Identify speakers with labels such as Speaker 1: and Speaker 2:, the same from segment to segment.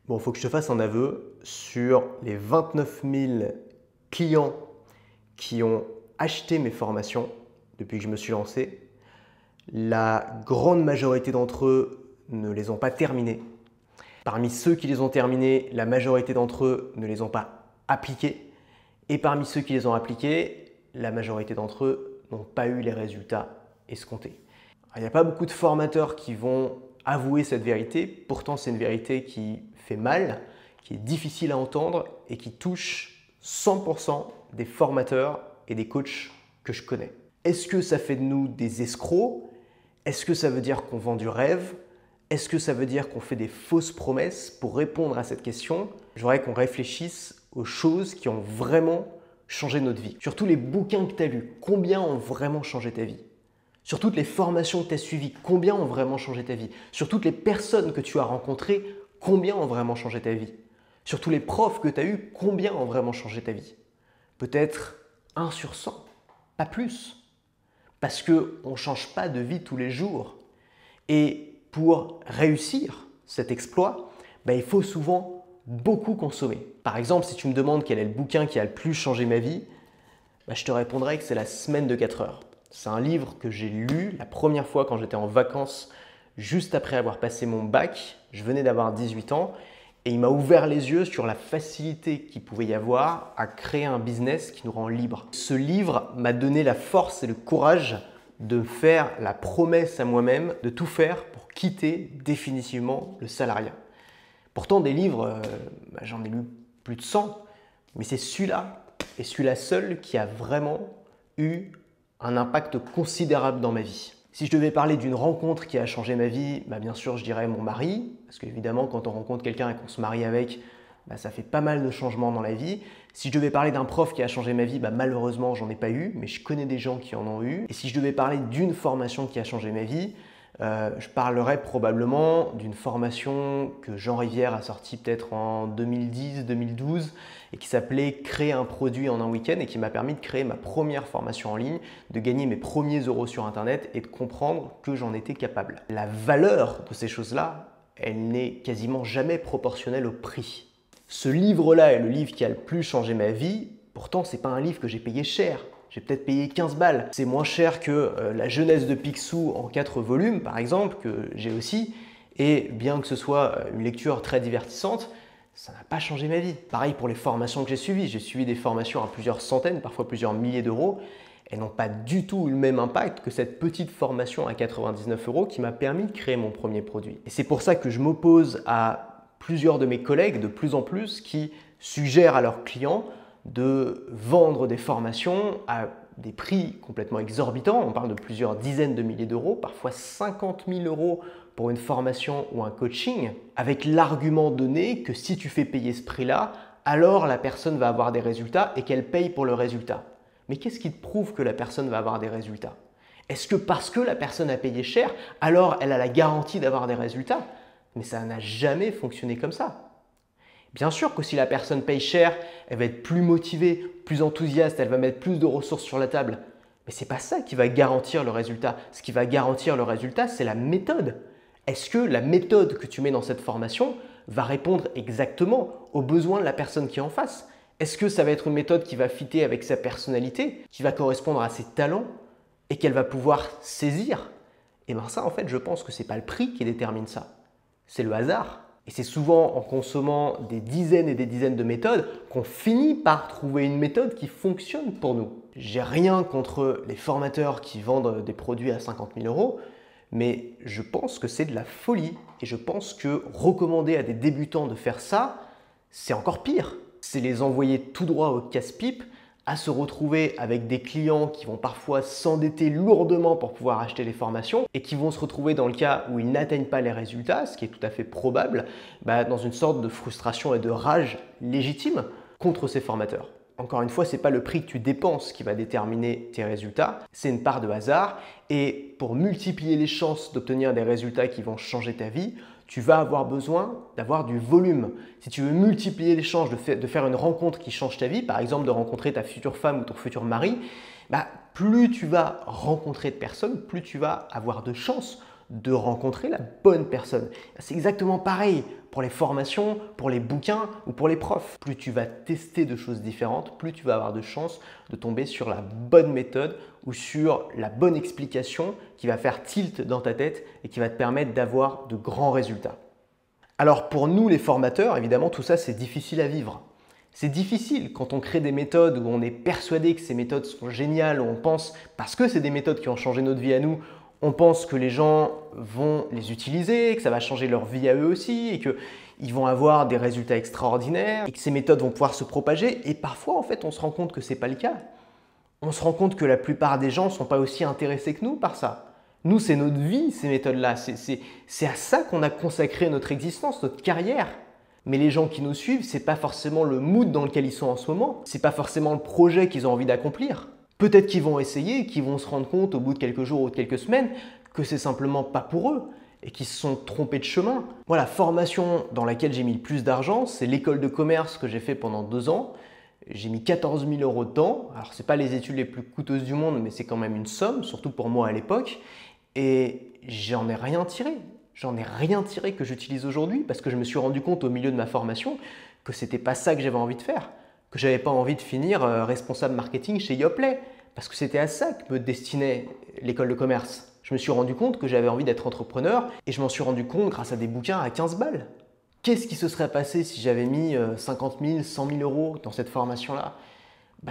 Speaker 1: Bon, il faut que je te fasse un aveu sur les 29 000 clients qui ont acheté mes formations depuis que je me suis lancé. La grande majorité d'entre eux ne les ont pas terminées. Parmi ceux qui les ont terminées, la majorité d'entre eux ne les ont pas appliquées. Et parmi ceux qui les ont appliquées, la majorité d'entre eux n'ont pas eu les résultats escomptés. Il n'y a pas beaucoup de formateurs qui vont avouer cette vérité. Pourtant, c'est une vérité qui fait mal, qui est difficile à entendre et qui touche 100% des formateurs et des coachs que je connais. Est-ce que ça fait de nous des escrocs? Est-ce que ça veut dire qu'on vend du rêve? Est-ce que ça veut dire qu'on fait des fausses promesses? Pour répondre à cette question, j'aimerais qu'on réfléchisse aux choses qui ont vraiment changé notre vie. Sur tous les bouquins que tu as lus, combien ont vraiment changé ta vie? Sur toutes les formations que tu as suivies, combien ont vraiment changé ta vie? Sur toutes les personnes que tu as rencontrées, combien ont vraiment changé ta vie? Sur tous les profs que tu as eus, combien ont vraiment changé ta vie? Peut-être 1 sur 100, pas plus. Parce qu'on ne change pas de vie tous les jours. Et pour réussir cet exploit, il faut souvent beaucoup consommer. Par exemple, si tu me demandes quel est le bouquin qui a le plus changé ma vie, je te répondrai que c'est La Semaine de 4 heures. C'est un livre que j'ai lu la première fois quand j'étais en vacances, juste après avoir passé mon bac. Je venais d'avoir 18 ans et il m'a ouvert les yeux sur la facilité qu'il pouvait y avoir à créer un business qui nous rend libres. Ce livre m'a donné la force et le courage de faire la promesse à moi-même de tout faire pour quitter définitivement le salariat. Pourtant, des livres, j'en ai lu plus de 100, mais c'est celui-là et celui-là seul qui a vraiment eu un impact considérable dans ma vie. Si je devais parler d'une rencontre qui a changé ma vie, bien sûr je dirais mon mari, parce qu'évidemment quand on rencontre quelqu'un et qu'on se marie avec, ça fait pas mal de changements dans la vie. Si je devais parler d'un prof qui a changé ma vie, malheureusement j'en ai pas eu, mais je connais des gens qui en ont eu. Et si je devais parler d'une formation qui a changé ma vie, je parlerais probablement d'une formation que Jean Rivière a sortie peut-être en 2010-2012 et qui s'appelait « Créer un produit en un week-end » et qui m'a permis de créer ma première formation en ligne, de gagner mes premiers euros sur Internet et de comprendre que j'en étais capable. La valeur de ces choses-là, elle n'est quasiment jamais proportionnelle au prix. Ce livre-là est le livre qui a le plus changé ma vie, pourtant ce n'est pas un livre que j'ai payé cher. J'ai peut-être payé 15 balles. C'est moins cher que La Jeunesse de Picsou en 4 volumes, par exemple, que j'ai aussi. Et bien que ce soit une lecture très divertissante, ça n'a pas changé ma vie. Pareil pour les formations que j'ai suivies. J'ai suivi des formations à plusieurs centaines, parfois plusieurs milliers d'euros. Elles n'ont pas du tout eu le même impact que cette petite formation à 99 € qui m'a permis de créer mon premier produit. Et c'est pour ça que je m'oppose à plusieurs de mes collègues, de plus en plus, qui suggèrent à leurs clients de vendre des formations à des prix complètement exorbitants. On parle de plusieurs dizaines de milliers d'euros, parfois 50 000 € pour une formation ou un coaching, avec l'argument donné que si tu fais payer ce prix-là, alors la personne va avoir des résultats et qu'elle paye pour le résultat. Mais qu'est-ce qui te prouve que la personne va avoir des résultats? Est-ce que parce que la personne a payé cher, alors elle a la garantie d'avoir des résultats? Mais ça n'a jamais fonctionné comme ça. Bien sûr que si la personne paye cher, elle va être plus motivée, plus enthousiaste, elle va mettre plus de ressources sur la table. Mais ce n'est pas ça qui va garantir le résultat. Ce qui va garantir le résultat, c'est la méthode. Est-ce que la méthode que tu mets dans cette formation va répondre exactement aux besoins de la personne qui est en face? Est-ce que ça va être une méthode qui va fitter avec sa personnalité, qui va correspondre à ses talents et qu'elle va pouvoir saisir? Et bien ça, en fait, je pense que ce n'est pas le prix qui détermine ça. C'est le hasard. Et c'est souvent en consommant des dizaines et des dizaines de méthodes qu'on finit par trouver une méthode qui fonctionne pour nous. J'ai rien contre les formateurs qui vendent des produits à 50 000 €, mais je pense que c'est de la folie. Et je pense que recommander à des débutants de faire ça, c'est encore pire. C'est les envoyer tout droit au casse-pipe, à se retrouver avec des clients qui vont parfois s'endetter lourdement pour pouvoir acheter les formations et qui vont se retrouver dans le cas où ils n'atteignent pas les résultats, ce qui est tout à fait probable, dans une sorte de frustration et de rage légitime contre ces formateurs. Encore une fois, ce n'est pas le prix que tu dépenses qui va déterminer tes résultats, c'est une part de hasard et pour multiplier les chances d'obtenir des résultats qui vont changer ta vie, tu vas avoir besoin d'avoir du volume. Si tu veux multiplier les chances de faire une rencontre qui change ta vie, par exemple de rencontrer ta future femme ou ton futur mari, plus tu vas rencontrer de personnes, plus tu vas avoir de chances de rencontrer la bonne personne. C'est exactement pareil pour les formations, pour les bouquins ou pour les profs. Plus tu vas tester de choses différentes, plus tu vas avoir de chances de tomber sur la bonne méthode ou sur la bonne explication qui va faire tilt dans ta tête et qui va te permettre d'avoir de grands résultats. Alors pour nous les formateurs, évidemment tout ça c'est difficile à vivre. C'est difficile quand on crée des méthodes où on est persuadé que ces méthodes sont géniales, où on pense, parce que c'est des méthodes qui ont changé notre vie à nous, on pense que les gens vont les utiliser, que ça va changer leur vie à eux aussi et qu'ils vont avoir des résultats extraordinaires et que ces méthodes vont pouvoir se propager. Et parfois, en fait, on se rend compte que ce n'est pas le cas. On se rend compte que la plupart des gens ne sont pas aussi intéressés que nous par ça. Nous, c'est notre vie, ces méthodes-là. C'est à ça qu'on a consacré notre existence, notre carrière. Mais les gens qui nous suivent, ce n'est pas forcément le mood dans lequel ils sont en ce moment. Ce n'est pas forcément le projet qu'ils ont envie d'accomplir. Peut-être qu'ils vont essayer et qu'ils vont se rendre compte au bout de quelques jours ou de quelques semaines que c'est simplement pas pour eux et qu'ils se sont trompés de chemin. Moi, la formation dans laquelle j'ai mis le plus d'argent, c'est l'école de commerce que j'ai fait pendant 2 ans. J'ai mis 14 000 € dedans. Alors, ce n'est pas les études les plus coûteuses du monde, mais c'est quand même une somme, surtout pour moi à l'époque. Et j'en ai rien tiré. J'en ai rien tiré que j'utilise aujourd'hui parce que je me suis rendu compte au milieu de ma formation que ce n'était pas ça que j'avais envie de faire. Que je n'avais pas envie de finir responsable marketing chez Yoplait parce que c'était à ça que me destinait l'école de commerce. Je me suis rendu compte que j'avais envie d'être entrepreneur et je m'en suis rendu compte grâce à des bouquins à 15 balles. Qu'est-ce qui se serait passé si j'avais mis 50 000, 100 000 € dans cette formation-là?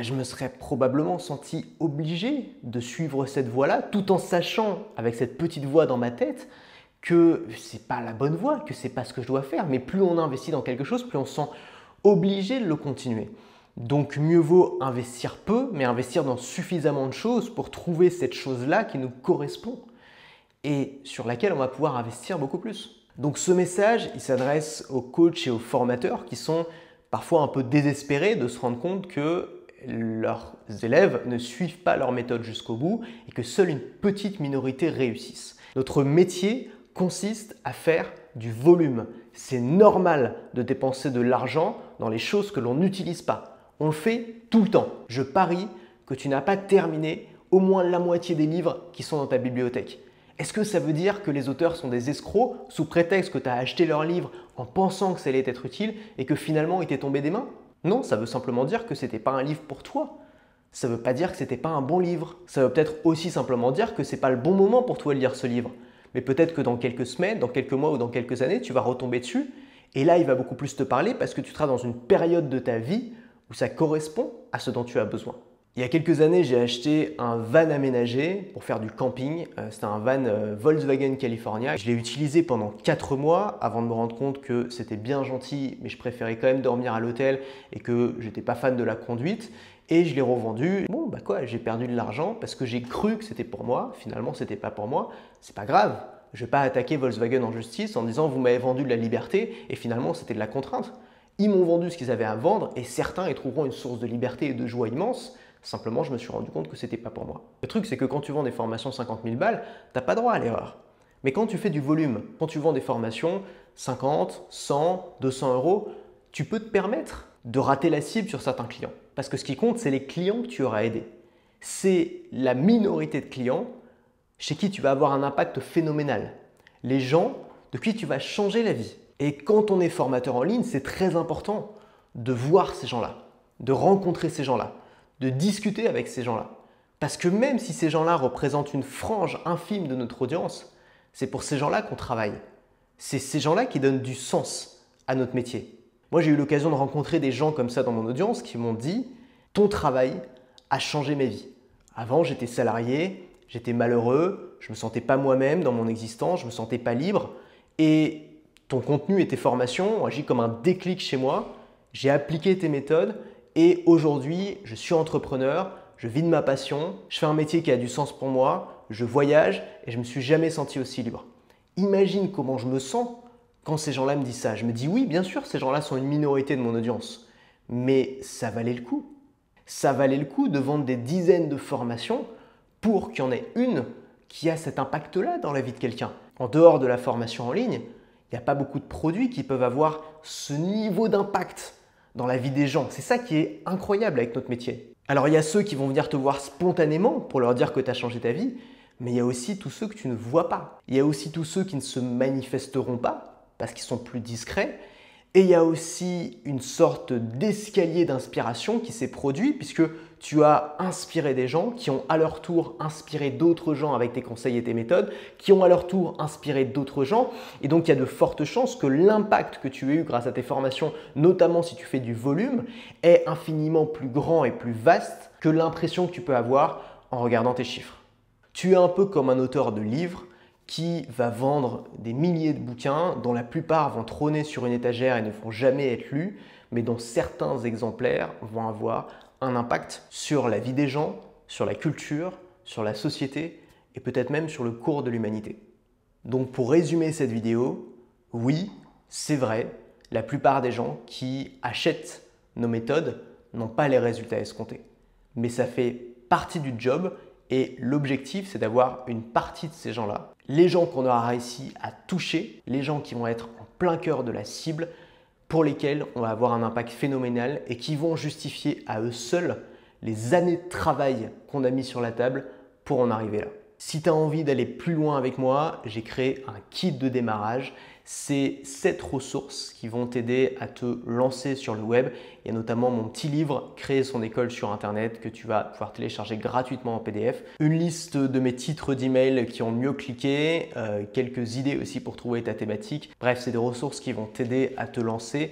Speaker 1: Je me serais probablement senti obligé de suivre cette voie-là tout en sachant, avec cette petite voix dans ma tête, que ce n'est pas la bonne voie, que ce n'est pas ce que je dois faire. Mais plus on investit dans quelque chose, plus on se sent obligé de le continuer. Donc mieux vaut investir peu, mais investir dans suffisamment de choses pour trouver cette chose-là qui nous correspond et sur laquelle on va pouvoir investir beaucoup plus. Donc ce message, il s'adresse aux coachs et aux formateurs qui sont parfois un peu désespérés de se rendre compte que leurs élèves ne suivent pas leur méthode jusqu'au bout et que seule une petite minorité réussissent. Notre métier consiste à faire du volume. C'est normal de dépenser de l'argent dans les choses que l'on n'utilise pas. On le fait tout le temps. Je parie que tu n'as pas terminé au moins la moitié des livres qui sont dans ta bibliothèque. Est-ce que ça veut dire que les auteurs sont des escrocs sous prétexte que tu as acheté leurs livres en pensant que ça allait être utile et que finalement il t'est tombé des mains? Non, ça veut simplement dire que ce n'était pas un livre pour toi. Ça ne veut pas dire que ce n'était pas un bon livre. Ça veut peut-être aussi simplement dire que ce n'est pas le bon moment pour toi de lire ce livre. Mais peut-être que dans quelques semaines, dans quelques mois ou dans quelques années, tu vas retomber dessus et là, il va beaucoup plus te parler parce que tu seras dans une période de ta vie où ça correspond à ce dont tu as besoin. Il y a quelques années, j'ai acheté un van aménagé pour faire du camping. C'était un van Volkswagen California. Je l'ai utilisé pendant 4 mois avant de me rendre compte que c'était bien gentil, mais je préférais quand même dormir à l'hôtel et que j'étais pas fan de la conduite. Et je l'ai revendu. Bon, j'ai perdu de l'argent parce que j'ai cru que c'était pour moi. Finalement, c'était pas pour moi. C'est pas grave. Je vais pas attaquer Volkswagen en justice en disant vous m'avez vendu de la liberté et finalement c'était de la contrainte. Ils m'ont vendu ce qu'ils avaient à vendre et certains y trouveront une source de liberté et de joie immense. Simplement, je me suis rendu compte que ce n'était pas pour moi. Le truc, c'est que quand tu vends des formations 50 000 balles, tu n'as pas droit à l'erreur. Mais quand tu fais du volume, quand tu vends des formations 50, 100, 200 €, tu peux te permettre de rater la cible sur certains clients. Parce que ce qui compte, c'est les clients que tu auras aidés. C'est la minorité de clients chez qui tu vas avoir un impact phénoménal. Les gens de qui tu vas changer la vie. Et quand on est formateur en ligne, c'est très important de voir ces gens-là, de rencontrer ces gens-là, de discuter avec ces gens-là. Parce que même si ces gens-là représentent une frange infime de notre audience, c'est pour ces gens-là qu'on travaille. C'est ces gens-là qui donnent du sens à notre métier. Moi, j'ai eu l'occasion de rencontrer des gens comme ça dans mon audience qui m'ont dit « Ton travail a changé ma vie. Avant, j'étais salarié, j'étais malheureux, je ne me sentais pas moi-même dans mon existence, je ne me sentais pas libre. Et ton contenu et tes formations ont agi comme un déclic chez moi. J'ai appliqué tes méthodes et aujourd'hui, je suis entrepreneur, je vis de ma passion, je fais un métier qui a du sens pour moi, je voyage et je ne me suis jamais senti aussi libre. » Imagine comment je me sens quand ces gens-là me disent ça. Je me dis oui, bien sûr, ces gens-là sont une minorité de mon audience, mais ça valait le coup. Ça valait le coup de vendre des dizaines de formations pour qu'il y en ait une qui a cet impact-là dans la vie de quelqu'un. En dehors de la formation en ligne, il n'y a pas beaucoup de produits qui peuvent avoir ce niveau d'impact dans la vie des gens. C'est ça qui est incroyable avec notre métier. Alors il y a ceux qui vont venir te voir spontanément pour leur dire que tu as changé ta vie, mais il y a aussi tous ceux que tu ne vois pas. Il y a aussi tous ceux qui ne se manifesteront pas parce qu'ils sont plus discrets. Et il y a aussi une sorte d'escalier d'inspiration qui s'est produit puisque tu as inspiré des gens qui ont à leur tour inspiré d'autres gens avec tes conseils et tes méthodes, qui ont à leur tour inspiré d'autres gens. Et donc, il y a de fortes chances que l'impact que tu as eu grâce à tes formations, notamment si tu fais du volume, est infiniment plus grand et plus vaste que l'impression que tu peux avoir en regardant tes chiffres. Tu es un peu comme un auteur de livres qui va vendre des milliers de bouquins dont la plupart vont trôner sur une étagère et ne vont jamais être lus, mais dont certains exemplaires vont avoir un impact sur la vie des gens, sur la culture, sur la société et peut-être même sur le cours de l'humanité. Donc pour résumer cette vidéo, oui, c'est vrai, la plupart des gens qui achètent nos méthodes n'ont pas les résultats escomptés. Mais ça fait partie du job. Et l'objectif, c'est d'avoir une partie de ces gens-là, les gens qu'on aura réussi à toucher, les gens qui vont être en plein cœur de la cible, pour lesquels on va avoir un impact phénoménal et qui vont justifier à eux seuls les années de travail qu'on a mis sur la table pour en arriver là. Si tu as envie d'aller plus loin avec moi, j'ai créé un kit de démarrage. C'est 7 ressources qui vont t'aider à te lancer sur le web. Il y a notamment mon petit livre « Créer son école sur Internet » que tu vas pouvoir télécharger gratuitement en PDF. Une liste de mes titres d'email qui ont le mieux cliqué, quelques idées aussi pour trouver ta thématique. Bref, c'est des ressources qui vont t'aider à te lancer,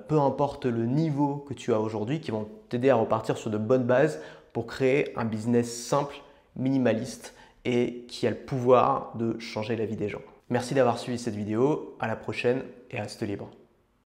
Speaker 1: peu importe le niveau que tu as aujourd'hui, qui vont t'aider à repartir sur de bonnes bases pour créer un business simple, minimaliste et qui a le pouvoir de changer la vie des gens. Merci d'avoir suivi cette vidéo, à la prochaine et reste libre.